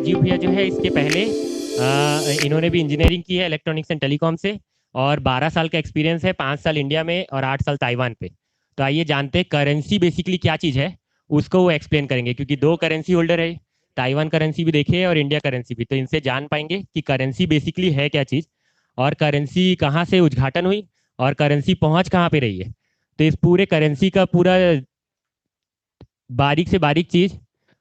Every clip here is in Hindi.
राजीव भैया जो है इसके पहले इन्होंने भी इंजीनियरिंग की है इलेक्ट्रॉनिक्स एंड टेलीकॉम से, और 12 साल का एक्सपीरियंस है, 5 साल इंडिया में और 8 साल ताइवान पे। तो आइए जानते हैं करेंसी बेसिकली क्या चीज़ है, उसको वो एक्सप्लेन करेंगे, क्योंकि दो करेंसी होल्डर है, ताइवान करेंसी भी देखिए और इंडिया करेंसी भी। तो इनसे जान पाएंगे कि करेंसी बेसिकली है क्या चीज़, और करेंसी कहाँ से उद्घाटन हुई, और करेंसी पहुंच कहाँ पे रही है। तो इस पूरे करेंसी का पूरा बारीक से बारीक चीज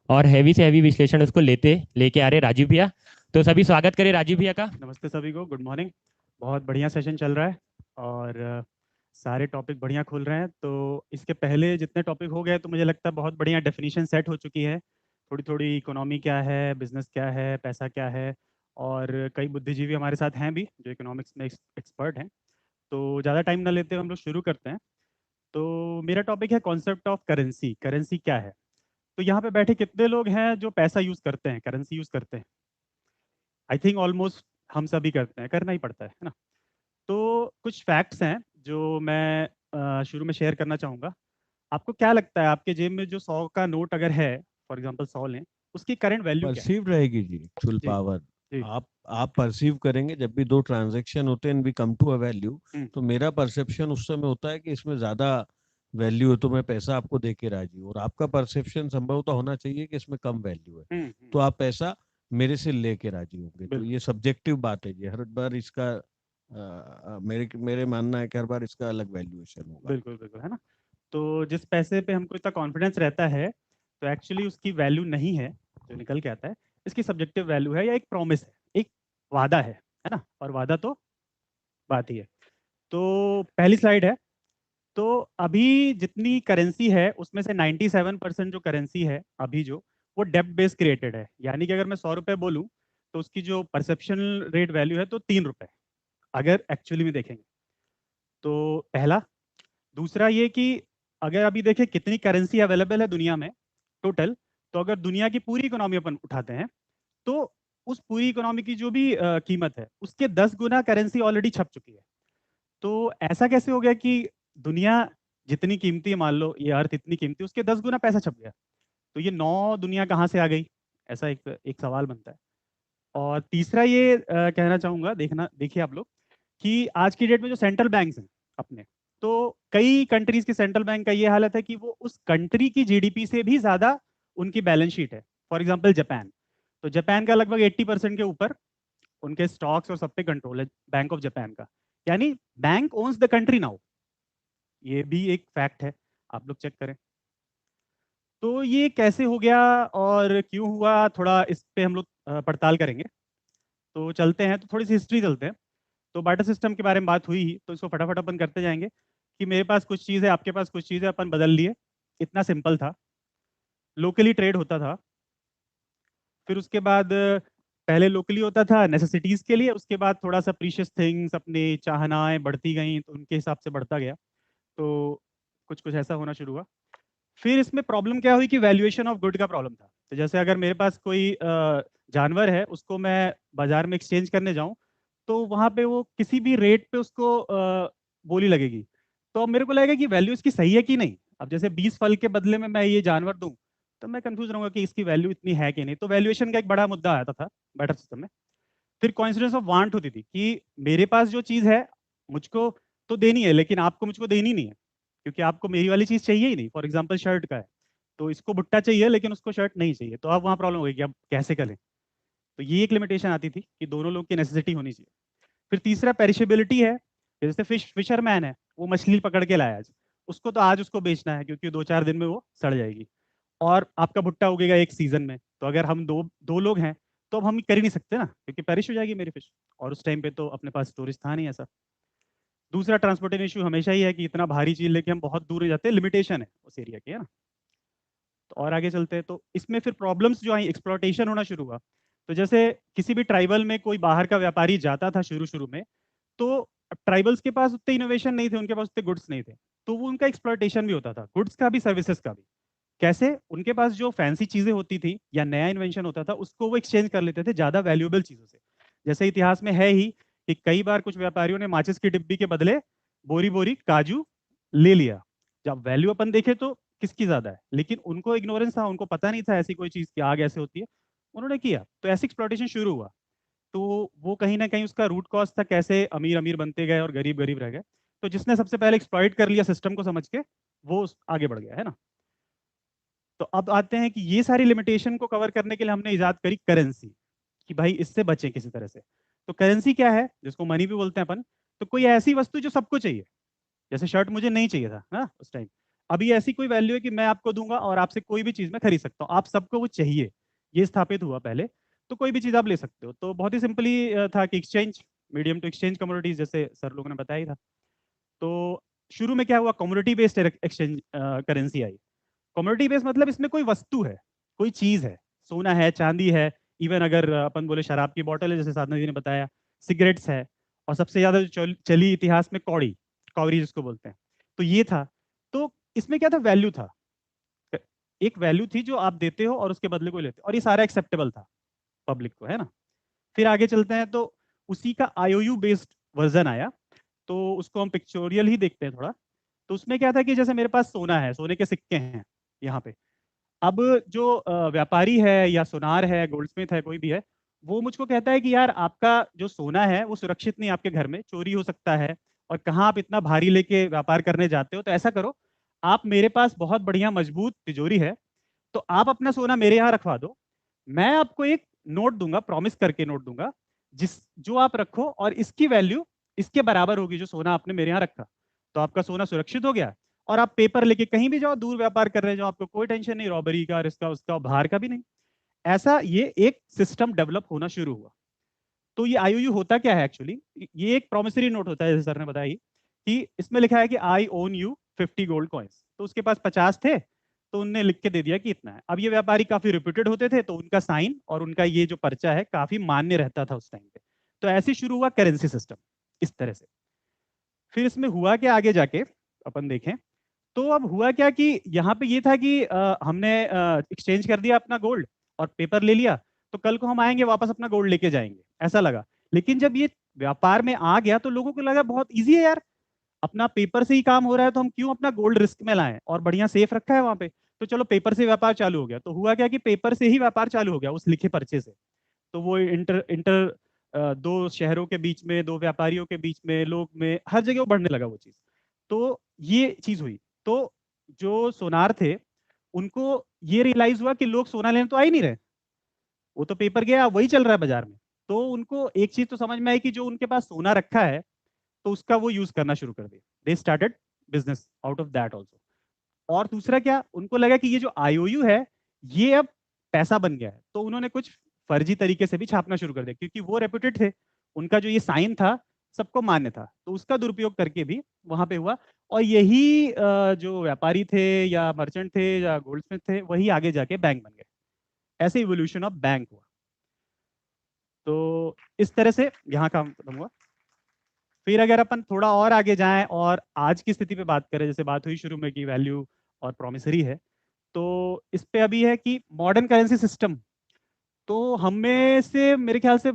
और हैवी से हैवी विश्लेषण उसको लेके आ रहे राजीव भैया। तो सभी स्वागत करें राजीव भैया का। नमस्ते सभी को, गुड मॉर्निंग। बहुत बढ़िया सेशन चल रहा है और सारे टॉपिक बढ़िया खुल रहे हैं। तो इसके पहले जितने टॉपिक हो गए तो मुझे लगता है बहुत बढ़िया डेफिनेशन सेट हो चुकी है। थोड़ी थोड़ी इकोनॉमी क्या है, बिजनेस क्या है, पैसा क्या है, और कई बुद्धिजीवी हमारे साथ हैं भी जो इकोनॉमिक्स में एक्सपर्ट हैं। तो ज़्यादा टाइम ना लेते हुए हम लोग शुरू करते हैं। तो मेरा टॉपिक है कॉन्सेप्ट ऑफ करेंसी। करेंसी क्या है? तो यहाँ पे बैठे कितने लोग हैं जो पैसा यूज़ करते हैं, करेंसी यूज़ करते हैं? आई थिंक ऑलमोस्ट हम सभी करते हैं, करना ही पड़ता है ना। तो कुछ फैक्ट्स हैं जो मैं शुरू में शेयर करना चाहूँगा। आपको क्या लगता है आपके जेब में जो 100 का नोट अगर है, फॉर एग्जांपल 100 लें, उसकी करंट वैल्यू क्या है? परसीव रहेगी जी एक्चुअल जी पावर। जी। आप परसीव करेंगे जब भी दो ट्रांजैक्शन होते हैं, we come to a value. Hmm तो मेरा परसेप्शन उस समय होता है कि इसमें ज्यादा वैल्यू है, तो मैं पैसा आपको दे के राजी हूँ, और आपका परसेप्शन संभवतः होना चाहिए कि इसमें कम वैल्यू है, हम्म। तो आप पैसा मेरे से लेके राजी होंगे। तो बिल्कुल ये सब्जेक्टिव बात है जी, हर बार इसका मेरे मेरे मानना है कि हर बार इसका अलग वैल्यूएशन होगा। बिल्कुल बिल्कुल, है ना। तो जिस पैसे पे हमको इतना कॉन्फिडेंस रहता है, तो एक्चुअली उसकी वैल्यू नहीं है जो निकल के आता है। इसकी सब्जेक्टिव वैल्यू है या एक प्रॉमिस है, एक वादा है ना। और वादा तो बात ही है। तो पहली स्लाइड है। तो अभी जितनी करेंसी है उसमें से 97% जो करेंसी है अभी जो, वो डेप्थ बेस्ड क्रिएटेड है। यानी कि अगर मैं 100 रुपए बोलूँ तो उसकी जो परसेप्शन रेट वैल्यू है तो 3 रुपए, अगर एक्चुअली में देखेंगे तो। पहला। दूसरा ये कि अगर अभी देखें कितनी करेंसी अवेलेबल है दुनिया में टोटल, तो अगर दुनिया की पूरी इकोनॉमी अपन उठाते हैं तो उस पूरी इकोनॉमी की जो भी कीमत है उसके 10 गुना करेंसी ऑलरेडी छप चुकी है। तो ऐसा कैसे हो गया कि दुनिया जितनी कीमती है, मान लो ये अर्थ इतनी कीमती, उसके 10 गुना पैसा छप गया? तो ये 9 दुनिया कहाँ से आ गई? ऐसा एक एक सवाल बनता है। और तीसरा ये कहना चाहूंगा, देखना देखिए आप लोग, कि आज की डेट में जो सेंट्रल बैंक्स हैं अपने, तो कई कंट्रीज की सेंट्रल बैंक का ये हालत है कि वो उस कंट्री की जीडीपी से भी ज्यादा उनकी बैलेंस शीट है। For example Japan. तो जापान का लगभग 80% के ऊपर उनके स्टॉक्स और सब पे कंट्रोल है बैंक ऑफ जापान का। यानी bank owns the country now. ये भी एक फैक्ट है, आप लोग चेक करें। तो ये कैसे हो गया और क्यों हुआ, थोड़ा इस पे हम लोग पड़ताल करेंगे। तो चलते हैं, तो थोड़ी सी हिस्ट्री चलते हैं। तो बार्टर सिस्टम के बारे में बात हुई ही, तो इसको फटाफट अपन करते जाएंगे कि मेरे पास कुछ चीज़ है, आपके पास कुछ चीज़ है, अपन बदल लिए। इतना सिंपल था। लोकली ट्रेड होता था। फिर उसके बाद पहले लोकली होता था नेसेसिटीज़ के लिए, उसके बाद थोड़ा सा प्रीशियस थिंग्स, अपनी चाहनाएं बढ़ती गई तो उनके हिसाब से बढ़ता गया। तो कुछ कुछ ऐसा होना शुरू हुआ। फिर इसमें प्रॉब्लम क्या हुई कि वैल्यूएशन ऑफ गुड का प्रॉब्लम था। तो जैसे अगर मेरे पास कोई जानवर है, उसको मैं बाजार में एक्सचेंज करने जाऊं, तो वहां पे वो किसी भी रेट पे उसको बोली लगेगी। तो अब मेरे को लगेगा कि वैल्यू इसकी सही है कि नहीं। अब जैसे 20 फल के बदले में मैं ये जानवर दूं, तो मैं कंफ्यूज रहूंगा कि इसकी वैल्यू इतनी है कि नहीं। तो वैल्यूएशन का एक बड़ा मुद्दा आता था बैटर सिस्टम में। फिर कॉन्सिडेंस ऑफ वांट होती थी कि मेरे पास जो चीज़ है, मुझको तो देनी है, लेकिन आपको मुझको देनी नहीं है, क्योंकि आपको मेरी वाली चीज़ चाहिए ही नहीं। फॉर एग्जाम्पल शर्ट का है, तो इसको भुट्टा चाहिए लेकिन उसको शर्ट नहीं चाहिए। तो अब वहाँ प्रॉब्लम हो गई कि अब कैसे करें। तो ये एक लिमिटेशन आती थी कि दोनों लोग की नेसेसिटी होनी चाहिए। फिर तीसरा पेरिशेबिलिटी है। जैसे फिशरमैन है, वो मछली पकड़ के लाया आज, उसको तो आज उसको बेचना है क्योंकि 2-4 दिन में वो सड़ जाएगी। और आपका भुट्टा उगेगा एक सीजन में, तो अगर हम दो दो लोग हैं तो अब हम कर ही नहीं सकते ना, क्योंकि पेरिश हो जाएगी मेरी फिश। और उस टाइम पे तो अपने पास स्टोरेज था नहीं ऐसा। दूसरा ट्रांसपोर्टेशन इशू हमेशा ही है कि इतना भारी चीज लेके हम बहुत दूर जाते हैं, लिमिटेशन है उस एरिया की, है ना। तो और आगे चलते हैं, तो इसमें फिर प्रॉब्लम्स जो आई, एक्सप्लॉटेशन होना शुरू हुआ। तो जैसे किसी भी ट्राइबल में कोई बाहर का व्यापारी जाता था शुरू शुरू में, तो ट्राइबल्स के पास उतने इनोवेशन नहीं थे, उनके पास उतने गुड्स नहीं थे, तो वो उनका एक्सप्लॉटेशन भी होता था, गुड्स का भी सर्विसेज का भी। कैसे? उनके पास जो फैंसी चीजें होती थी या नया इन्वेंशन होता था, उसको वो एक्सचेंज कर लेते थे ज्यादा वैल्यूएबल चीजों से। जैसे इतिहास में है ही कि कई बार कुछ व्यापारियों ने माचिस की डिब्बी के बदले बोरी बोरी काजू ले लिया। जब वैल्यू अपन देखे तो किसकी ज्यादा है, लेकिन उनको इग्नोरेंस था, उनको पता नहीं था ऐसी कोई चीज की आग ऐसे होती है। उन्होंने किया, तो ऐसे एक्सप्लॉयटेशन शुरू हुआ। तो वो कहीं ना कहीं उसका रूट कॉज था, कैसे अमीर अमीर बनते गए और गरीब गरीब रह गए। तो जिसने सबसे पहले एक्सप्लॉइट कर लिया सिस्टम को समझ के, वो आगे बढ़ गया, है ना। तो अब आते हैं कि ये सारी लिमिटेशन को कवर करने के लिए हमने इजाद करी करेंसी, कि भाई इससे बचें किसी तरह से। तो करेंसी क्या है, जिसको मनी भी बोलते हैं अपन। तो कोई ऐसी वस्तु जो सबको चाहिए, जैसे शर्ट मुझे नहीं चाहिए था ना उस टाइम, अभी ऐसी कोई वैल्यू है कि मैं आपको दूंगा और आपसे कोई भी चीज मैं खरीद सकता हूँ, आप सबको वो चाहिए, ये स्थापित हुआ पहले। तो कोई भी चीज आप ले सकते हो। तो बहुत ही सिंपली था कि exchange, medium to exchange commodities, जैसे सर लोगों ने बताया ही था। तो शुरू में क्या हुआ, कमोडिटी बेस्ड एक्सचेंज करेंसी आई। कमोडिटी बेस्ड मतलब इसमें कोई वस्तु है, कोई चीज है, सोना है, चांदी है, इवन अगर अपन बोले शराब की बोतल है, जैसे साधना जी ने बताया, सिगरेट्स है, और सबसे ज्यादा जो चली इतिहास में कौड़ी, कौरी जिसको बोलते हैं, तो ये था। तो इसमें क्या था, वैल्यू था, एक वैल्यू थी जो आप देते हो और उसके बदले को लेते हो, और ये सारा एक्सेप्टेबल था पब्लिक को, है ना। फिर आगे चलते हैं, तो उसी का आईओयू बेस्ड वर्जन आया। तो उसको हम पिक्चोरियल ही देखते हैं थोड़ा। तो उसमें क्या था कि जैसे मेरे पास सोना है, सोने के सिक्के हैं यहाँ पे। अब जो व्यापारी है या सुनार है, गोल्डस्मिथ है, कोई भी है, वो मुझको कहता है कि यार आपका जो सोना है वो सुरक्षित नहीं, आपके घर में चोरी हो सकता है, और कहाँ आप इतना भारी लेके व्यापार करने जाते हो, तो ऐसा करो, आप मेरे पास बहुत बढ़िया मजबूत तिजोरी है, तो आप अपना सोना मेरे यहाँ रखवा दो, मैं आपको एक नोट दूंगा, प्रॉमिस करके नोट दूंगा, जिस जो आप रखो और इसकी वैल्यू इसके बराबर होगी जो सोना आपने मेरे यहाँ रखा। तो आपका सोना सुरक्षित हो गया, और आप पेपर लेके कहीं भी जाओ, दूर व्यापार कर रहे हो, आपको कोई टेंशन नहीं, रॉबरी का, इसका उसका, बाहर का भी नहीं। ऐसा ये एक सिस्टम डेवलप होना शुरू हुआ। तो ये आईओयू होता क्या है एक्चुअली, ये एक प्रोमिसरी नोट होता है, जैसे सर ने बताया कि इसमें लिखा है कि आई ओन यू 50 गोल्ड कॉइन्स। तो उसके पास 50 थे, तो उनने लिख के दे दिया कि इतना है। अब ये व्यापारी काफी रिप्यूटेड होते थे, तो उनका साइन और उनका ये जो पर्चा है काफी मान्य रहता था उस टाइम पे। तो ऐसे शुरू हुआ करेंसी सिस्टम, इस तरह से। फिर इसमें हुआ क्या आगे जाके अपन देखें, तो अब हुआ क्या कि यहाँ पे ये था कि हमने एक्सचेंज कर दिया अपना गोल्ड और पेपर ले लिया, तो कल को हम आएंगे वापस अपना गोल्ड लेके जाएंगे, ऐसा लगा। लेकिन जब ये व्यापार में आ गया, तो लोगों को लगा बहुत इजी है यार, अपना पेपर से ही काम हो रहा है, तो हम क्यों अपना गोल्ड रिस्क में लाएं, और बढ़िया सेफ रखा है वहां पे, तो चलो पेपर से व्यापार चालू हो गया। तो हुआ क्या कि पेपर से ही व्यापार चालू हो गया, उस लिखे पर्चे से। तो वो इंटर इंटर दो शहरों के बीच में, दो व्यापारियों के बीच में, लोग में, हर जगह वो बढ़ने लगा वो चीज। तो ये चीज हुई। तो जो सोनार थे, उनको ये रियलाइज हुआ कि लोग सोना लेने तो आ ही नहीं रहे, वो तो पेपर गया, वही चल रहा है बाजार में। तो उनको एक चीज तो समझ में आई कि जो उनके पास सोना रखा है, तो उसका वो यूज करना शुरू कर दिया। They started business out of that also. और दूसरा क्या, उनको लगा कि ये जो आईओयू है, ये अब पैसा बन गया है, तो उन्होंने कुछ फर्जी तरीके से भी छापना शुरू कर दिया, क्योंकि वो रेपुटेड थे, उनका जो ये साइन था सबको मान्य था, तो उसका दुरुपयोग करके भी वहां पे हुआ। और यही जो व्यापारी थे या मर्चेंट थे या गोल्डस्मिथ थे, वही आगे जाके बैंक बन गए। ऐसे इवोल्यूशन ऑफ बैंक हुआ। तो इस तरह से यहाँ का खत्म हुआ। फिर अगर अपन थोड़ा और आगे जाएं और आज की स्थिति पे बात करें, जैसे बात हुई शुरू में कि वैल्यू और प्रोमिसरी है, तो इस पे अभी है कि मॉडर्न करेंसी सिस्टम। तो हम में से मेरे ख्याल से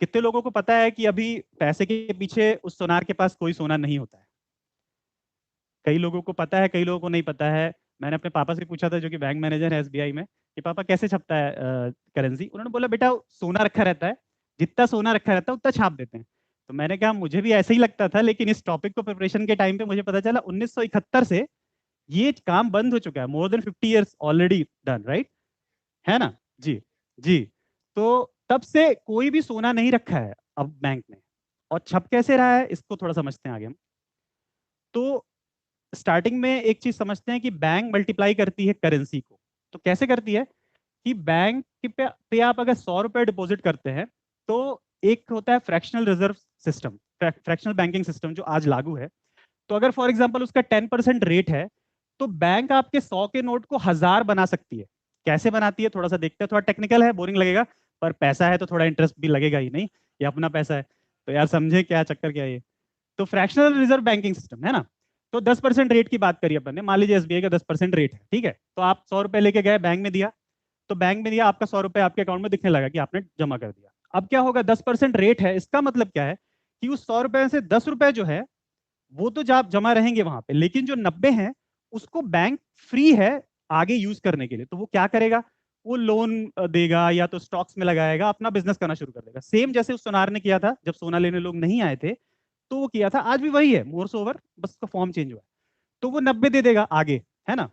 कितने लोगों को पता है कि अभी पैसे के पीछे उस सोनार के पास कोई सोना नहीं होता है। कई लोगों को पता है, कई लोगों को नहीं पता है। मैंने अपने पापा से पूछा था, जो कि बैंक मैनेजर है एसबीआई में, कि पापा कैसे छपता है करेंसी। उन्होंने बोला बेटा सोना रखा रहता है, जितना सोना रखा रहता है उतना छाप देते हैं। तो मैंने कहा मुझे भी ऐसे ही लगता था, लेकिन इस टॉपिक को प्रिपरेशन के टाइम पे मुझे पता चला 1971 से ये काम बंद हो चुका है। More than 50 years already done, right, है ना। जी जी। तो तब से कोई भी सोना नहीं रखा है अब बैंक में। और छप कैसे रहा है, इसको थोड़ा समझते हैं आगे हम। तो स्टार्टिंग में एक चीज समझते हैं कि बैंक मल्टीप्लाई करती है करेंसी को। तो कैसे करती है कि बैंक पे आप अगर 100 रुपए डिपॉजिट करते हैं, तो एक होता है fractional reserve system, fractional banking system, जो आज लागू है। तो अगर फॉर एग्जांपल उसका 10% रेट है, तो बैंक आपके 100 के नोट को 1000 बना सकती है। कैसे बनाती है थोड़ा सा देखते हैं, थोड़ा टेक्निकल है, बोरिंग लगेगा, पर पैसा है तो थोड़ा इंटरेस्ट भी लगेगा ही, नहीं ये अपना पैसा है, तो यार समझे क्या चक्कर क्या है ये। तो फ्रैक्शनल रिजर्व बैंकिंग सिस्टम है ना। तो 10% रेट की बात करिए अपन ने, मान लीजिए एसबीआई का 10% रेट है, ठीक है। तो आप 100 रुपए लेके गए, बैंक में दिया, तो बैंक में दिया, आपका 100 रुपए आपके अकाउंट में दिखने लगा कि आपने जमा कर दिया। अब क्या होगा, 10% रेट है, इसका मतलब क्या है कि उस 100 रुपए से 10 रुपए जो है वो तो जमा रहेंगे वहां पे, लेकिन जो 90 हैं उसको बैंक फ्री है आगे यूज करने के लिए। तो वो क्या करेगा, वो लोन देगा या तो स्टॉक्स में लगाएगा, अपना बिजनेस करना शुरू कर देगा। सेम जैसे उस सोनार ने किया था जब सोना लेने लोग नहीं आए थे, तो वो किया था, आज भी वही है, मोर ओवर, बस उसका फॉर्म चेंज हुआ है। तो वो 90 दे देगा आगे, है ना।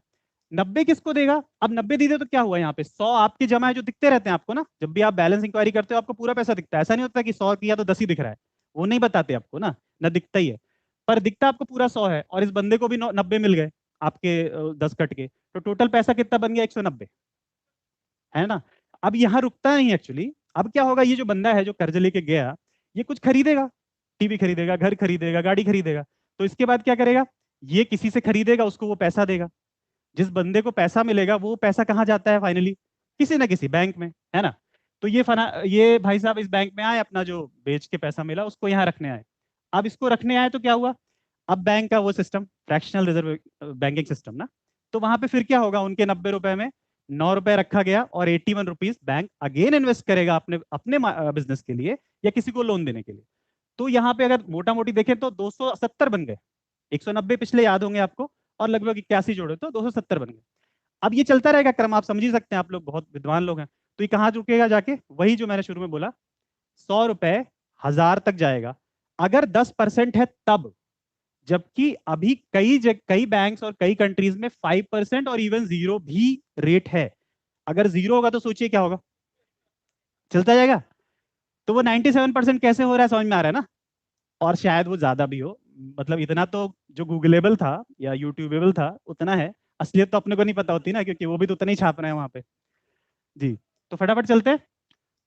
90 किसको देगा? अब 90 दे दे तो क्या हुआ, यहाँ पे 100 आपके जमा है जो दिखते रहते हैं आपको ना, जब भी आप बैलेंस इंक्वायरी करते हो आपको पूरा पैसा दिखता है। ऐसा नहीं होता कि 100 किया तो 10 ही दिख रहा है, वो नहीं बताते आपको ना, ना दिखता ही है, पर दिखता आपको पूरा 100 है। और इस बंदे को भी 90 मिल गए आपके 10 कट के, तो टोटल पैसा कितना बन गया? 190, है ना। अब यहाँ रुकता नहीं एक्चुअली। अब क्या होगा, ये जो बंदा है जो कर्ज लेके गया, ये कुछ खरीदेगा, टीवी खरीदेगा, घर खरीदेगा, गाड़ी खरीदेगा। तो इसके बाद क्या करेगा, ये किसी से खरीदेगा, उसको वो पैसा देगा। जिस बंदे को पैसा मिलेगा वो पैसा कहाँ जाता है फाइनली? किसी ना किसी बैंक में, है ना। तो ये भाई साहब इस बैंक में आए, अपना जो बेच के पैसा मिला उसको यहाँ रखने आए। अब इसको रखने आए तो क्या हुआ, अब बैंक का वो system, fractional reserve banking system ना, तो वहां पे फिर क्या होगा, उनके 90 रुपए में 9 रुपए रखा गया और 81 रुपीज बैंक अगेन इन्वेस्ट करेगा अपने अपने बिजनेस के लिए या किसी को लोन देने के लिए। तो यहाँ पे अगर मोटा मोटी देखें तो 270 बन गए। 190 पिछले याद होंगे आपको, और लगभग 81 जोड़े तो 270 बन गए। अब ये चलता रहेगा क्रम, आप समझ ही सकते हैं, आप लोग बहुत विद्वान लोग हैं। तो ये कहाँ रुकेगा जाके? वही जो मैंने शुरू में बोला, 100 रुपए 1000 तक जाएगा अगर 10% है तब। जबकि अभी कई बैंक्स और कई कंट्रीज में 5% और इवन 0 भी रेट है। अगर 0 होगा तो सोचिए क्या होगा, चलता जाएगा। तो वो 97% कैसे हो रहा है समझ में आ रहा है ना। और शायद वो ज्यादा भी हो, मतलब इतना तो जो गूगलेबल था या यूट्यूबेबल था उतना है। असलियत तो अपने को नहीं पता होती ना, क्योंकि वो भी तो उतना ही छाप रहे हैं वहां पे। जी, तो फटाफट चलते हैं।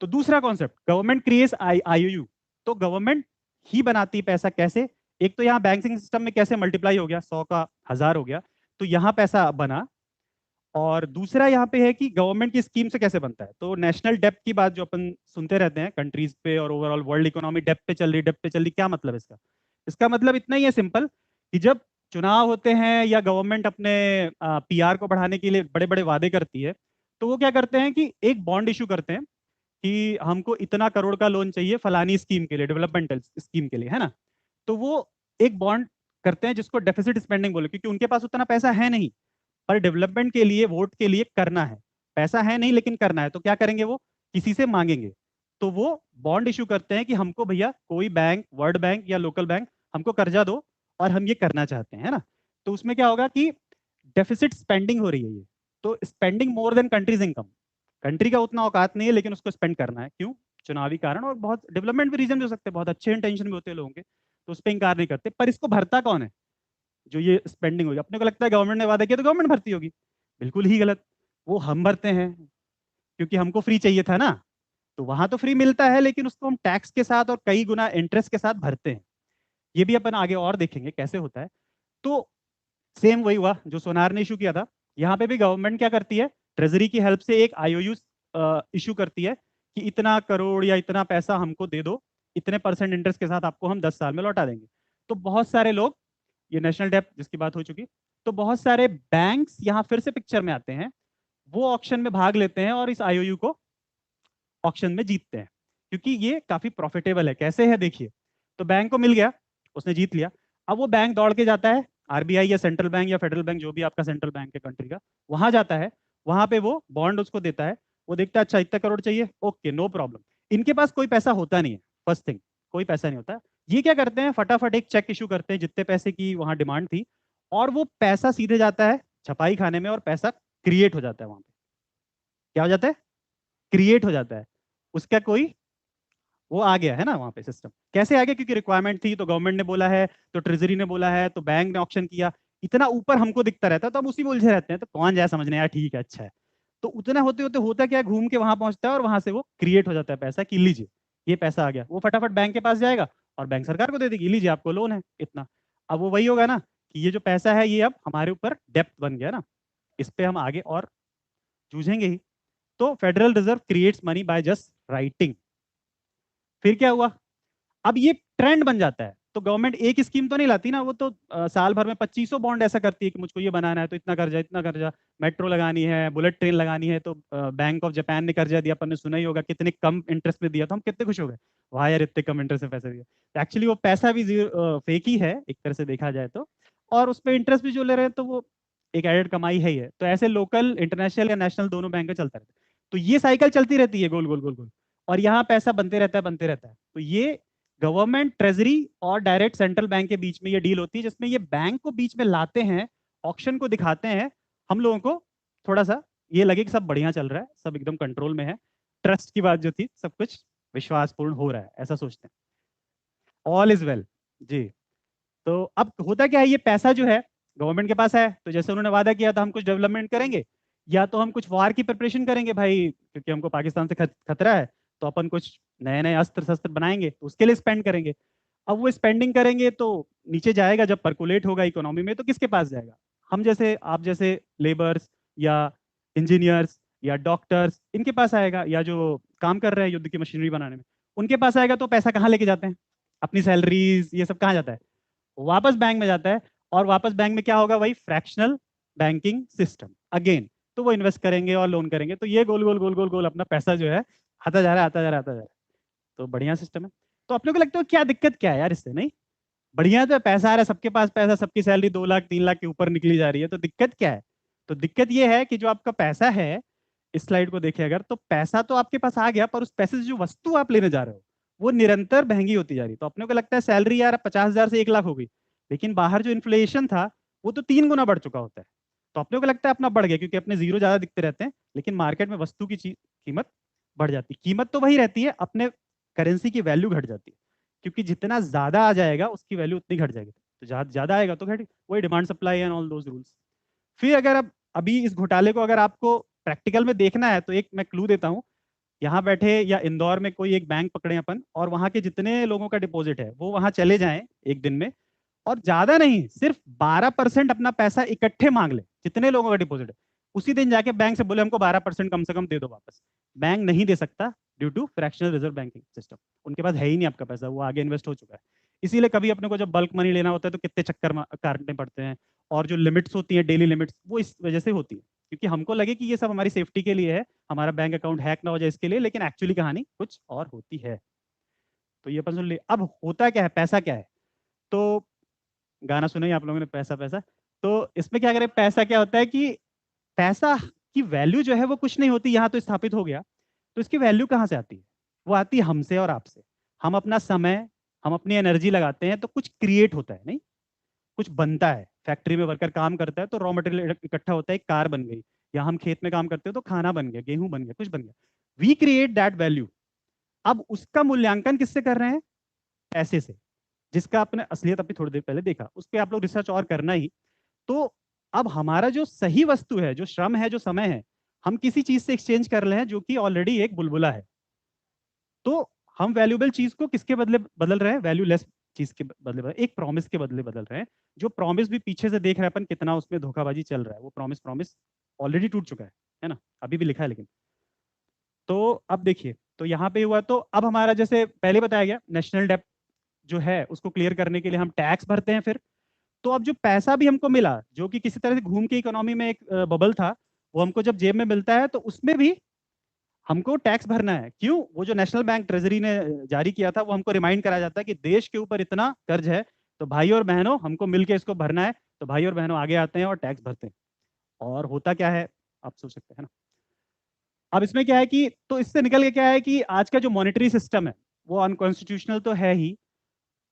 तो दूसरा कॉन्सेप्ट, गवर्नमेंट क्रिएट्स आईओयू। तो गवर्नमेंट ही बनाती है पैसा। कैसे? एक तो यहाँ बैंकिंग सिस्टम में कैसे मल्टीप्लाई हो गया, 100 का 1000 हो गया, तो यहाँ पैसा बना। और दूसरा यहाँ पे है कि गवर्नमेंट की स्कीम से कैसे बनता है। तो नेशनल डेप्थ की बात जो अपन सुनते रहते हैं कंट्रीज पे, और ओवरऑल वर्ल्ड इकोनॉमी डेप्थ पे चल रही, डेप्थ पे चल रही, क्या मतलब इसका? इसका मतलब इतना ही है सिंपल, कि जब चुनाव होते हैं या गवर्नमेंट अपने पीआर को बढ़ाने के लिए बड़े बड़े वादे करती है, तो वो क्या करते हैं कि एक बॉन्ड इशू करते हैं कि हमको इतना करोड़ का लोन चाहिए फलानी स्कीम के लिए, डेवलपमेंटल स्कीम के लिए, है ना। तो वो एक बॉन्ड करते हैं जिसको डेफिसिट स्पेंडिंग बोले, क्योंकि उनके पास उतना पैसा है नहीं, पर डेवलपमेंट के लिए, वोट के लिए करना है। पैसा है नहीं लेकिन करना है, तो क्या करेंगे, वो किसी से मांगेंगे। तो वो बॉन्ड इशू करते हैं कि हमको भैया कोई बैंक, वर्ल्ड बैंक या लोकल बैंक, हमको कर्जा दो और हम ये करना चाहते हैं, है ना। तो उसमें क्या होगा कि डेफिसिट स्पेंडिंग हो रही है ये, तो spending more than countries income. Country का उतना औकात नहीं है लेकिन उसको स्पेंड करना है। क्यों? चुनावी कारण, और बहुत डेवलपमेंट भी रीजन भी हो सकते हैं, बहुत अच्छे इंटेंशन भी होते हैं लोगों के, तो उस पर इंकार नहीं करते। पर इसको भरता कौन है? जो ये स्पेंडिंग होगी, अपने को लगता है गवर्नमेंट ने वादा किया तो गवर्नमेंट भरती होगी, बिल्कुल ही गलत। वो हम भरते हैं, क्योंकि हमको फ्री चाहिए था ना। तो वहां तो फ्री मिलता है लेकिन उसको हम टैक्स के साथ और कई गुना इंटरेस्ट के साथ भरते हैं। ये भी अपन आगे और देखेंगे कैसे होता है। तो सेम वही हुआ जो सोनार ने इशू किया था। यहाँ पे भी गवर्नमेंट क्या करती है, ट्रेजरी की हेल्प से एक आईओयू इशू करती है कि इतना करोड़ या इतना पैसा हमको दे दो, इतने परसेंट इंटरेस्ट के साथ आपको हम 10 साल में लौटा देंगे। तो बहुत सारे लोग, ये नेशनल डेप्थ जिसकी बात हो चुकी, तो बहुत सारे बैंक्स यहाँ फिर से पिक्चर में आते हैं, वो ऑक्शन में भाग लेते हैं और इस आईओयू को ऑक्शन में जीतते हैं, क्योंकि ये काफी प्रॉफिटेबल है। कैसे है देखिए, तो बैंक को मिल गया, उसने जीत लिया। अब वो बैंक दौड़ के जाता है आरबीआई या सेंट्रल बैंक या फेडरल बैंक, जो भी आपका सेंट्रल बैंक है कंट्री का, वहां जाता है, वहां पे वो बॉन्ड उसको देता है। वो देखता है अच्छा इतना करोड़ चाहिए, ओके नो प्रॉब्लम। इनके पास कोई पैसा होता नहीं है, फर्स्ट थिंग, कोई पैसा नहीं होता। ये क्या करते हैं, फटाफट एक चेक इशू करते हैं जितने पैसे की वहां डिमांड थी, और वो पैसा सीधे जाता है छपाई खाने में, और पैसा क्रिएट हो जाता है वहां पे। क्या हो जाता है? क्रिएट हो जाता है। उसका कोई, वो आ गया है ना वहां पे सिस्टम। कैसे आ गया? क्योंकि रिक्वायरमेंट थी, तो गवर्नमेंट ने बोला है, तो ट्रेजरी ने बोला है, तो बैंक ने ऑक्शन किया। इतना ऊपर हमको दिखता रहता है तो हम उसी में उलझे रहते हैं, तो कौन जाए समझने, यार ठीक है अच्छा है। तो उतना होते होते होता क्या, घूम के वहां पहुंचता है और वहां से वो क्रिएट हो जाता है पैसा, कि लीजिए ये पैसा आ गया। वो फटाफट बैंक के पास जाएगा और बैंक सरकार को दे देगी, लीजिए आपको लोन है इतना। अब वो वही होगा ना कि ये जो पैसा है ये अब हमारे ऊपर डेप्थ बन गया ना, इस पे हम आगे और जूझेंगे ही। तो federal reserve creates money by just writing. फिर क्या हुआ, अब ये ट्रेंड बन जाता है। तो गवर्नमेंट एक स्कीम तो नहीं लाती ना, वो तो साल भर में 2500 बॉन्ड ऐसा करती है कि मुझको ये बनाना है तो इतना कर्जा, इतना कर्जा, मेट्रो लगानी है, बुलेट ट्रेन लगानी है, तो बैंक ऑफ जापान ने कर्जा दिया, अपन ने सुना ही होगा कितने कम इंटरेस्ट में दिया, तो हम कितने खुश हो गए, वाह यार इतने कम इंटरेस्ट में पैसा दिया। तो एक्चुअली वो पैसा भी फेक ही है एक तरह से देखा जाए तो, और उस पर इंटरेस्ट भी जो ले रहे हैं तो वो एक एडेड कमाई है ही है। तो ऐसे लोकल, इंटरनेशनल या नेशनल दोनों बैंक का चलता रहता है। तो ये साइकिल चलती रहती है गोल गोल गोल गोल, और यहाँ पैसा बनते रहता है बनते रहता है। तो ये गवर्नमेंट ट्रेजरी और डायरेक्ट सेंट्रल बैंक के बीच में ये डील होती है, जिसमें ये बैंक को बीच में लाते हैं, ऑक्शन को दिखाते हैं, हम लोगों को थोड़ा सा ये लगे कि सब बढ़िया चल रहा है, सब एकदम कंट्रोल में है, ट्रस्ट की बात जो थी, सब कुछ विश्वासपूर्ण हो रहा है, ऐसा सोचते हैं, ऑल इज वेल जी। तो अब होता क्या है, ये पैसा जो है गवर्नमेंट के पास है, तो जैसे उन्होंने वादा किया था हम कुछ डेवलपमेंट करेंगे, या तो हम कुछ वार की प्रिपरेशन करेंगे भाई, क्योंकि हमको पाकिस्तान से खतरा है, तो अपन कुछ नए नए अस्त्र शस्त्र बनाएंगे, तो उसके लिए स्पेंड करेंगे। अब वो स्पेंडिंग करेंगे तो नीचे जाएगा, जब परकुलेट होगा इकोनॉमी में तो किसके पास जाएगा? हम जैसे, आप जैसे लेबर्स या इंजीनियर्स या डॉक्टर्स, इनके पास आएगा, या जो काम कर रहे हैं युद्ध की मशीनरी बनाने में, उनके पास आएगा। तो पैसा कहाँ लेके जाते हैं? अपनी सैलरीज ये सब कहाँ जाता है? वापस बैंक में जाता है। और वापस बैंक में क्या होगा? वही फ्रैक्शनल बैंकिंग सिस्टम अगेन, तो वो इन्वेस्ट करेंगे और लोन करेंगे, तो ये गोल गोल गोल गोल गोल अपना पैसा जो है आता जा रहा है आता जा रहा है आता जा रहा है। तो बढ़िया सिस्टम है। तो आप लोग को लगता है क्या दिक्कत क्या है यार इससे? नहीं, बढ़िया तो है, पैसा आ रहा है, सबके पास पैसा, सबकी सैलरी 2 लाख 3 लाख के ऊपर निकली जा रही है, तो दिक्कत क्या है? तो दिक्कत ये है कि जो आपका पैसा है, इस स्लाइड को देखें अगर, तो पैसा तो आपके पास आ गया, पर उस पैसे से जो वस्तु आप लेने जा रहे हो वो निरंतर महंगी होती जा रही है। तो अपने को लगता है सैलरी यार 50,000 से 1 लाख हो गई, लेकिन बाहर जो इन्फ्लेशन था वो तो 3 गुना बढ़ चुका होता है। तो अपने को लगता है अपना बढ़ गया, क्योंकि अपने जीरो ज्यादा दिखते रहते हैं, लेकिन मार्केट में वस्तु की कीमत बढ़ जाती है। कीमत तो वही रहती है, अपने करेंसी की वैल्यू घट जाती है, क्योंकि जितना ज्यादा आ जाएगा उसकी वैल्यू उतनी घट जाएगी। तो ज्यादा आएगा तो घट, वही demand supply and all those rules. फिर अगर अब अभी इस घोटाले को अगर आपको प्रैक्टिकल में देखना है, तो एक मैं क्लू देता हूँ। यहाँ बैठे या इंदौर में कोई एक बैंक पकड़े अपन, और वहां के जितने लोगों का डिपॉजिट है वो वहां चले जाएं एक दिन में, और ज्यादा नहीं, सिर्फ 12% अपना पैसा इकट्ठे मांग ले, जितने लोगों का डिपॉजिट है, उसी दिन जाके बैंक से बोले हमको 12% कम से कम दे दो वापस। बैंक नहीं दे सकता, due to fractional reserve banking system. उनके पास है ही नहीं आपका पैसा, वो आगे इन्वेस्ट हो चुका है। इसीलिए कभी अपने को जब बल्क मनी लेना होता है तो कितने चक्कर काटने पड़ते हैं, और जो लिमिट्स होती है, डेली लिमिट्स, वो इस वजह से होती है, क्योंकि हमको लगे कि ये सब हमारी सेफ्टी के लिए है, हमारा बैंक अकाउंट हैक ना हो जाए इसके लिए, लेकिन एक्चुअली कहानी कुछ और होती है। तो ये अपन सुन लिए। अब होता क्या है, पैसा क्या है? तो गाना सुना ही आप लोगों ने, पैसा पैसा। तो इसमें क्या करें, पैसा क्या होता है कि पैसा की वैल्यू जो है वो कुछ नहीं होती, यहाँ तो स्थापित हो गया। तो इसकी वैल्यू कहाँ से आती है? वो आती है हमसे और आपसे। हम अपना समय, हम अपनी एनर्जी लगाते हैं तो कुछ क्रिएट होता है, नहीं कुछ बनता है। फैक्ट्री में वर्कर काम करता है तो रॉ मटेरियल इकट्ठा होता है, एक कार बन गई, या हम खेत में काम करते हैं तो खाना बन गया, गेहूं बन गया, कुछ बन गया। We create that value. अब उसका मूल्यांकन किससे कर रहे हैं? पैसे से, जिसका आपने असलियत अभी थोड़ी देर पहले देखा, उस पर आप लोग रिसर्च और करना ही। तो अब हमारा जो सही वस्तु है, जो श्रम है, जो समय है, हम किसी चीज से एक्सचेंज कर रहे हैं जो कि ऑलरेडी एक बुलबुला है। तो हम वैल्यूएबल चीज को किसके बदले बदल रहे हैं? वैल्यूलेस चीज के बदले, एक प्रॉमिस के बदले बदल रहे हैं। जो प्रॉमिस भी पीछे से देख रहे हैं अपन, कितना उसमें धोखाबाजी चल रहा है, वो प्रॉमिस प्रॉमिस ऑलरेडी टूट चुका है ना? अभी भी लिखा है लेकिन। तो अब देखिए, तो यहाँ पे हुआ, तो अब हमारा जैसे पहले बताया गया, नेशनल डेब्ट जो है उसको क्लियर करने के लिए हम टैक्स भरते हैं। फिर तो अब जो पैसा भी हमको मिला, जो कि किसी तरह से घूम के इकोनॉमी में एक बबल था, वो हमको जब जेब में मिलता है तो उसमें भी हमको टैक्स भरना है। क्यों? वो जो नेशनल बैंक ट्रेजरी ने जारी किया था, वो हमको रिमाइंड कराया जाता है कि देश के ऊपर इतना कर्ज है, तो भाई और बहनों हमको मिलके इसको भरना है। तो भाई और बहनों आगे आते हैं और टैक्स भरते हैं। और होता क्या है, आप सोच सकते हैं ना। अब इसमें क्या है कि, तो इससे निकल के क्या है कि आज का जो मॉनेटरी सिस्टम है वो अनकॉन्स्टिट्यूशनल तो है ही,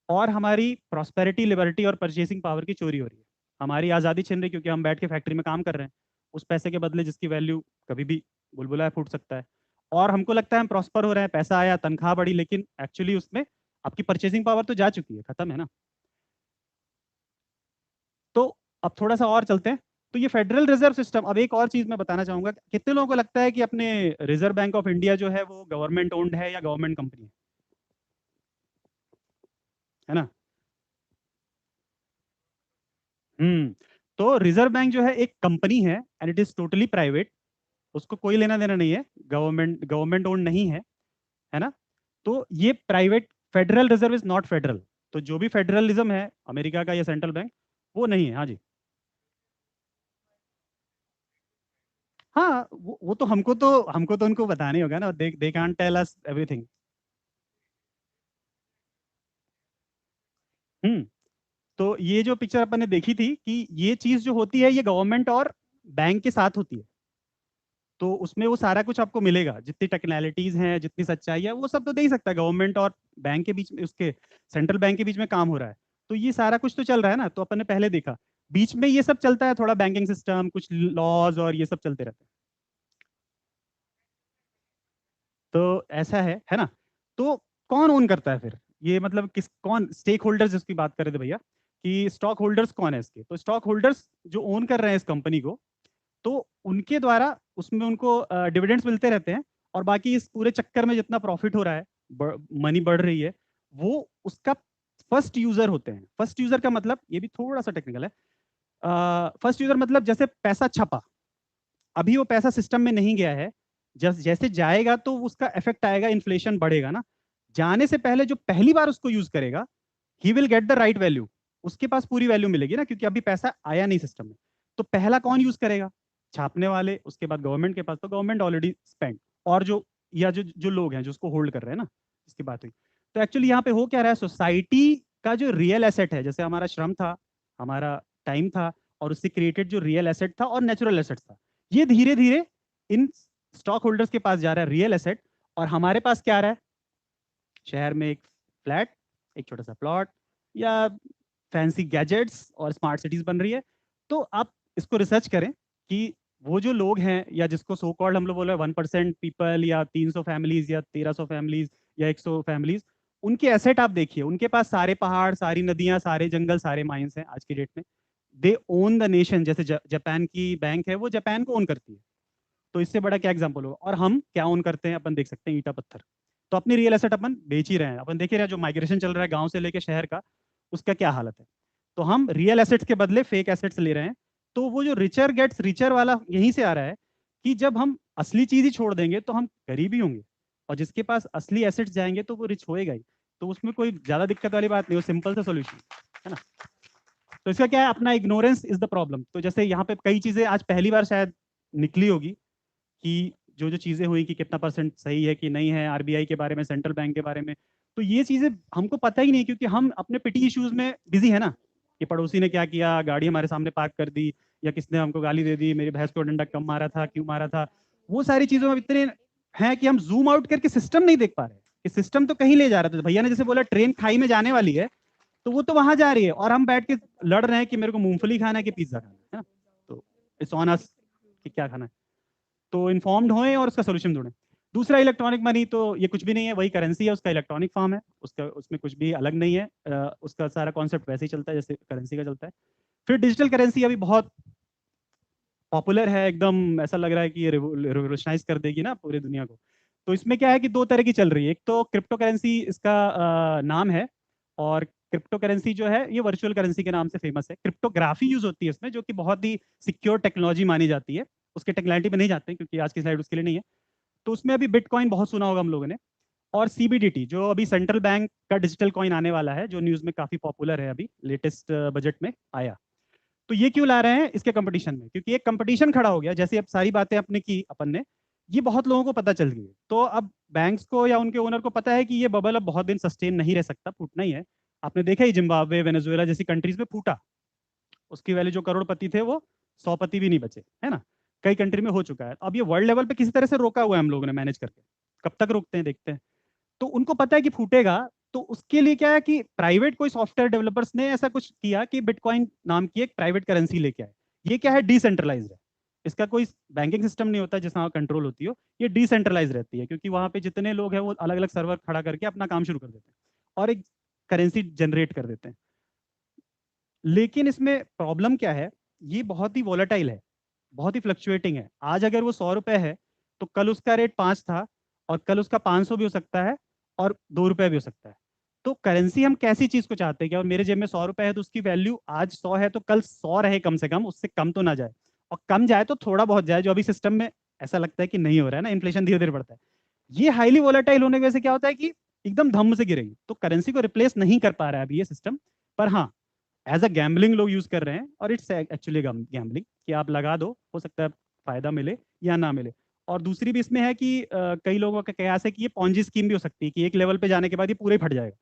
और हमारी प्रॉस्पेरिटी, लिबर्टी और परचेसिंग पावर की चोरी हो रही है। हमारी आज़ादी छिन रही, क्योंकि हम बैठ के फैक्ट्री में काम कर रहे हैं उस पैसे के बदले जिसकी वैल्यू कभी भी बुलबुला फूट सकता है। और हमको लगता है हम प्रॉस्पर हो रहे हैं, पैसा आया, तनख्वाह बढ़ी, लेकिन एक्चुअली उसमें आपकी परचेसिंग पावर तो जा चुकी है, खत्म है ना। तो अब थोड़ा सा और चलते हैं। तो ये फेडरल रिजर्व सिस्टम, अब एक और चीज मैं बताना चाहूंगा, कितने लोगों को लगता है कि अपने रिजर्व बैंक ऑफ इंडिया जो है वो गवर्नमेंट ओन्ड है या गवर्नमेंट कंपनी है ना? हम्म। तो रिजर्व बैंक जो है एक कंपनी है, and it is totally private. उसको कोई लेना देना नहीं है, गवर्नमेंट गवर्नमेंट ओन्ड नहीं है ना? तो ये private, federal reserve is not federal. तो जो भी फेडरलिज्म है अमेरिका का या सेंट्रल बैंक, वो नहीं है। हाँ जी। हाँ, वो तो हमको तो उनको बताना ही होगा ना, they can't tell us everything. Hmm. तो ये जो पिक्चर अपन ने देखी थी कि ये चीज जो होती है ये गवर्नमेंट और बैंक के साथ होती है। तो उसमें वो सारा कुछ आपको मिलेगा, जितनी टेक्निकलिटीज हैं, जितनी सच्चाई है, वो सब तो दे ही सकता है। गवर्नमेंट और बैंक के बीच में, उसके सेंट्रल बैंक के बीच में काम हो रहा है, तो ये सारा कुछ तो चल रहा है ना। तो अपन ने पहले देखा बीच में ये सब चलता है, थोड़ा बैंकिंग सिस्टम, कुछ लॉज और ये सब चलते रहते हैं। तो ऐसा है ना। तो कौन ओन करता है फिर ये, मतलब किस, कौन स्टेक होल्डर्स जिसकी बात कर रहे थे भैया, कि स्टॉक होल्डर्स कौन है इसके। तो स्टॉक होल्डर्स जो ओन कर रहे हैं इस कंपनी को, तो उनके द्वारा उसमें उनको डिविडेंड्स मिलते रहते हैं, और बाकी इस पूरे चक्कर में जितना प्रॉफिट हो रहा है, मनी बढ़ रही है, वो उसका फर्स्ट यूजर होते हैं। फर्स्ट यूजर का मतलब, ये भी थोड़ा सा टेक्निकल है, फर्स्ट यूजर मतलब जैसे पैसा छपा, अभी वो पैसा सिस्टम में नहीं गया है, जैसे जाएगा तो उसका इफेक्ट आएगा, इन्फ्लेशन बढ़ेगा ना। जाने से पहले जो पहली बार उसको यूज करेगा, he will get the right value, उसके पास पूरी वैल्यू मिलेगी ना, क्योंकि अभी पैसा आया नहीं सिस्टम में। तो पहला कौन यूज करेगा, छापने वाले, उसके बाद गवर्नमेंट के पास, तो गवर्नमेंट ऑलरेडी स्पेंड, और जो, या जो लोग हैं जो उसको होल्ड कर रहे हैं ना, इसकी बात हुई। तो एक्चुअली यहाँ पे हो क्या रहा है, सोसाइटी का जो रियल एसेट है, जैसे हमारा श्रम था, हमारा टाइम था, और उससे क्रिएटेड जो रियल एसेट था और नेचुरल एसेट था, ये धीरे धीरे इन स्टॉक होल्डर्स के पास जा रहा है, रियल एसेट। और हमारे पास क्या आ रहा है, शहर में एक फ्लैट, एक छोटा सा प्लॉट, या फैंसी गैजेट्स और स्मार्ट सिटीज बन रही है। तो आप इसको रिसर्च करें कि वो जो लोग हैं, या जिसको सो कॉल्ड हम लोग बोल रहे हैं 1% पीपल, या 300 फैमिलीज, या 1300 फैमिलीज, या 100 फैमिलीज, उनके एसेट आप देखिए, उनके पास सारे पहाड़, सारी नदियां, सारे जंगल, सारे माइंस हैं आज की डेट में। दे ओन द नेशन। जैसे जापान की बैंक है, वो जापान को ओन करती है। तो इससे बड़ा क्या एग्जाम्पल होगा। और हम क्या ओन करते हैं, अपन देख सकते हैं ईटा पत्थर। तो अपनी रियल एसेट अपन बेच ही रहे हैं। अपन देख ही रहे हैं जो माइग्रेशन चल रहा है गांव से लेके शहर का, उसका क्या हालत है। तो हम रियल एसेट्स के बदले फेक एसेट्स ले रहे हैं। तो वो जो रिचर गेट्स रिचर वाला यहीं से आ रहा है, कि जब हम असली चीज ही छोड़ देंगे तो हम गरीब ही होंगे, और जिसके पास असली एसेट्स जाएंगे तो वो रिच होएगा ही। तो उसमें कोई ज्यादा दिक्कत वाली बात नहीं, वो सिंपल सा सोल्यूशन है ना। तो इसका क्या है, अपना इग्नोरेंस इज द प्रॉब्लम। तो जैसे यहाँ पे कई चीजें आज पहली बार शायद निकली होगी, कि जो जो चीजें हुई कि कितना परसेंट सही है कि नहीं है, आरबीआई के बारे में, सेंट्रल बैंक के बारे में। तो ये चीजें हमको पता ही नहीं, क्योंकि हम अपने पिटी इश्यूज में बिजी है ना, कि पड़ोसी ने क्या किया, गाड़ी हमारे सामने पार्क कर दी, या किसने हमको गाली दे दी, मेरी भैंस को डंडा कम मारा था, क्यों मारा था। वो सारी चीजों में इतने हैं कि हम जूम आउट करके सिस्टम नहीं देख पा रहे, कि सिस्टम तो कहीं ले जा रहा था। भैया ने जैसे बोला ट्रेन खाई में जाने वाली है, तो वो तो वहां जा रही है, और हम बैठ के लड़ रहे हैं कि मेरे को मूंगफली खाना है कि पिज्जा खाना है ना। तो इट्स ऑन अस कि क्या खाना है। तो इन्फॉर्म्ड होएं और उसका सोल्यूशन ढूंढें। दूसरा, इलेक्ट्रॉनिक मनी, तो ये कुछ भी नहीं है, वही करेंसी है, उसका इलेक्ट्रॉनिक फॉर्म है, उसका, उसमें कुछ भी अलग नहीं है। उसका सारा कॉन्सेप्ट वैसे ही चलता है जैसे करेंसी का चलता है। फिर डिजिटल करेंसी अभी बहुत पॉपुलर है, एकदम ऐसा लग रहा है कि ये रिवोल्यूशनाइज कर देगी ना पूरी दुनिया को। तो इसमें क्या है कि दो तरह की चल रही है। एक तो क्रिप्टो करेंसी इसका नाम है, और क्रिप्टो करेंसी जो है ये वर्चुअल करेंसी के नाम से फेमस है। क्रिप्टोग्राफी यूज होती है इसमें, जो कि बहुत ही सिक्योर टेक्नोलॉजी मानी जाती है। उसके टेक्निकलिटी में नहीं जाते हैं, क्योंकि आज की स्लाइड उसके लिए नहीं है। तो उसमें अभी बिटकॉइन बहुत सुना होगा हम लोगों ने, और सीबीडीटी जो अभी सेंट्रल बैंक का डिजिटल कॉइन आने वाला है, जो न्यूज में काफी पॉपुलर है, अभी लेटेस्ट बजट में आया। तो ये क्यों ला रहे हैं इसके कंपटीशन में, क्योंकि एक कंपटीशन खड़ा हो गया। जैसे अब सारी बातें अपने की अपन ने, ये बहुत लोगों को पता चल गई। तो अब बैंक्स को या उनके ओनर को पता है कि ये बबल अब बहुत दिन सस्टेन नहीं रह सकता, फूटना ही है। आपने देखा ही जिम्बाब्वे, वेनेजुएला जैसी कंट्रीज में फूटा, उसकी वैल्यू जो करोड़पति थे वो 100 पति भी नहीं बचे, है ना। कई कंट्री में हो चुका है। अब ये वर्ल्ड लेवल पे किसी तरह से रोका हुआ है हम लोगों ने मैनेज करके। कब तक रोकते हैं देखते हैं। तो उनको पता है कि फूटेगा। तो उसके लिए क्या है कि प्राइवेट कोई सॉफ्टवेयर डेवलपर्स ने ऐसा कुछ किया कि बिटकॉइन नाम की एक प्राइवेट करेंसी लेके आए। ये क्या है, डिसेंट्रलाइज्ड है। इसका कोई बैंकिंग सिस्टम नहीं होता जिसमें कंट्रोल होती हो। ये डिसेंट्रलाइज रहती है, क्योंकि वहां पे जितने लोग हैं वो अलग अलग सर्वर खड़ा करके अपना काम शुरू कर देते हैं, और एक करेंसी जनरेट कर देते हैं। लेकिन इसमें प्रॉब्लम क्या है, ये बहुत ही वॉलेटाइल है, बहुत ही फ्लक्चुएटिंग है। आज अगर वो 100 रुपए है, तो कल उसका रेट 5 था, और कल उसका 500 भी हो सकता है, और 2 रुपए भी हो सकता है। तो करेंसी हम कैसी चीज को चाहते हैं, कि और मेरे जेब में 100 रुपए है, तो उसकी वैल्यू आज 100 है तो कल 100 रहे, कम से कम उससे कम तो ना जाए, और कम जाए तो थोड़ा बहुत जाए, जो अभी सिस्टम में ऐसा लगता है कि नहीं हो रहा है ना, इन्फ्लेशन धीरे धीरे बढ़ता है। ये हाईली वॉलेटाइल होने की वजह से क्या होता है कि एकदम धम्म से गिरेगी। तो करेंसी को रिप्लेस नहीं कर पा रहा है अभी ये सिस्टम। पर हाँ, एज अ गैम्बलिंग लोग यूज कर रहे हैं, और इट्स एक्चुअली गैम्बलिंग, कि आप लगा दो, हो सकता है फायदा मिले या ना मिले। और दूसरी भी इसमें है कि कई लोगों का कयास है कि ये पॉन्जी स्कीम भी हो सकती है, कि एक लेवल पे जाने के बाद ये पूरे ही फट जाएगा।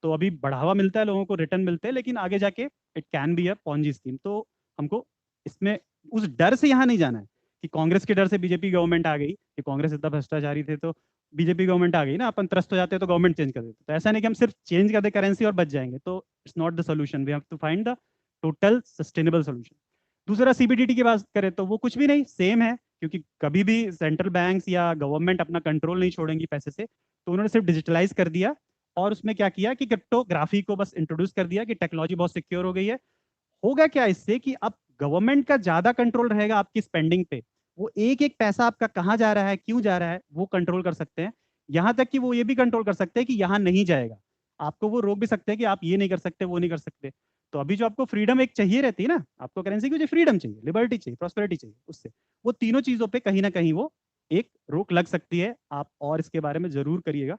तो अभी बढ़ावा मिलता है लोगों को, रिटर्न मिलते हैं, लेकिन आगे जाके it can be a Ponzi scheme. तो हमको इसमें उस डर से यहाँ नहीं जाना है कि कांग्रेस के डर से बीजेपी गवर्नमेंट आ गई कि कांग्रेस इतना भ्रष्टाचारी थे तो बीजेपी गवर्नमेंट आ गई ना, अपन त्रस्त हो जाते हैं तो गवर्नमेंट चेंज कर देते। तो ऐसा नहीं कि हम सिर्फ चेंज कर दे करेंसी और बच जाएंगे, तो it's not the solution, we have to find the total sustainable solution. दूसरा सीबीडीटी की बात करें तो वो कुछ भी नहीं, सेम है, क्योंकि कभी भी सेंट्रल बैंक्स या गवर्नमेंट अपना कंट्रोल नहीं छोड़ेंगी पैसे से, तो उन्होंने सिर्फ डिजिटलाइज कर दिया और उसमें क्या किया कि क्रिप्टोग्राफी को बस इंट्रोड्यूस कर दिया कि टेक्नोलॉजी बहुत सिक्योर हो गई है। होगा क्या इससे कि अब गवर्नमेंट का ज्यादा कंट्रोल रहेगा आपकी स्पेंडिंग पे, वो एक एक पैसा आपका कहाँ जा रहा है, क्यों जा रहा है, वो कंट्रोल कर सकते हैं। यहां तक कि वो ये भी कंट्रोल कर सकते हैं कि यहाँ नहीं जाएगा, आपको वो रोक भी सकते हैं कि आप ये नहीं कर सकते, वो नहीं कर सकते। तो अभी जो आपको फ्रीडम एक चाहिए रहती है ना, आपको करेंसी की जो फ्रीडम चाहिए, लिबर्टी चाहिए, प्रॉस्पेरिटी चाहिए, उससे वो तीनों चीजों पे कहीं ना कहीं वो एक रोक लग सकती है। आप और इसके बारे में जरूर करिएगा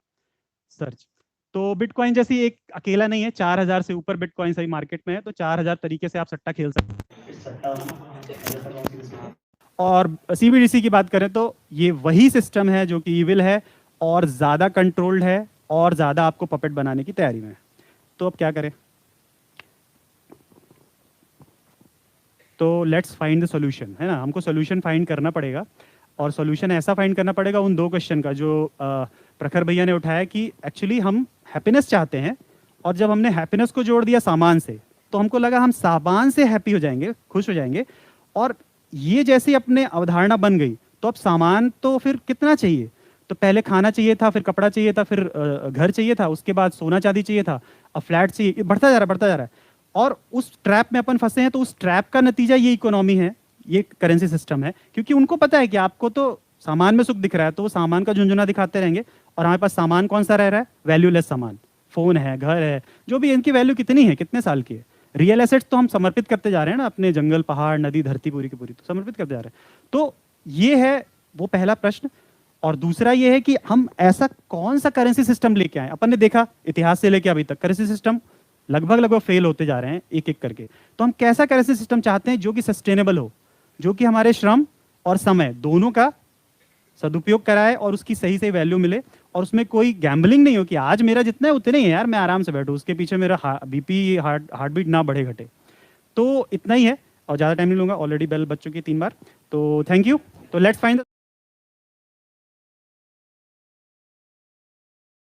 सर्च। तो बिटकॉइन जैसी एक अकेला नहीं है, 4000 से ऊपर बिटकॉइन सही मार्केट में है, तो 4000 तरीके से आप सट्टा खेल सकते हैं। और सीबीडीसी की बात करें तो ये वही सिस्टम है जो कि इविल है और ज़्यादा कंट्रोल्ड है और ज़्यादा आपको पपेट बनाने की तैयारी में है। तो अब क्या करें? तो लेट्स फाइंड द सॉल्यूशन, है ना, हमको सॉल्यूशन फाइंड करना पड़ेगा। और सॉल्यूशन ऐसा फाइंड करना पड़ेगा उन दो क्वेश्चन का जो प्रखर भैया ने उठाया कि एक्चुअली हम हैप्पीनेस चाहते हैं, और जब हमने हैप्पीनेस को जोड़ दिया सामान से तो हमको लगा हम सामान से हैप्पी हो जाएंगे, खुश हो जाएंगे। और ये जैसे अपने अवधारणा बन गई तो अब सामान तो फिर कितना चाहिए? तो पहले खाना चाहिए था, फिर कपड़ा चाहिए था, फिर घर चाहिए था, उसके बाद सोना चांदी चाहिए था, अब फ्लैट चाहिए, बढ़ता जा रहा है। और उस ट्रैप में अपन फंसे हैं। तो उस ट्रैप का नतीजा ये इकोनॉमी है, ये करेंसी सिस्टम है, क्योंकि उनको पता है कि आपको तो सामान में सुख दिख रहा है, तो वो सामान का झुंझुना दिखाते रहेंगे। और हमारे पास सामान कौन सा रह रहा है? वैल्यूलेस सामान, फोन है, घर है, जो भी, इनकी वैल्यू कितनी है, कितने साल की है? रियल एसेट्स तो हम समर्पित करते जा रहे हैं ना, अपने जंगल, पहाड़, नदी, धरती पूरी की पूरी तो समर्पित करते जा रहे हैं। तो ये है वो पहला प्रश्न। और दूसरा ये है कि हम ऐसा कौन सा करेंसी सिस्टम लेके आए। अपन ने देखा इतिहास से लेके अभी तक करेंसी सिस्टम लगभग फेल होते जा रहे हैं एक एक करके। तो हम कैसा करेंसी सिस्टम चाहते हैं जो कि सस्टेनेबल हो, जो कि हमारे श्रम और समय दोनों का सदुपयोग कराए और उसकी सही सही वैल्यू मिले, और उसमें कोई गैम्बलिंग नहीं हो कि आज मेरा जितना है उतने ही है यार, मैं आराम से बैठूं, उसके पीछे मेरा बीपी हार्ट बीट ना बढ़े घटे। तो इतना ही है और ज़्यादा टाइम नहीं लूंगा, ऑलरेडी बेल बज चुकी है 3 बार। तो थैंक यू। तो लेट्स फाइंड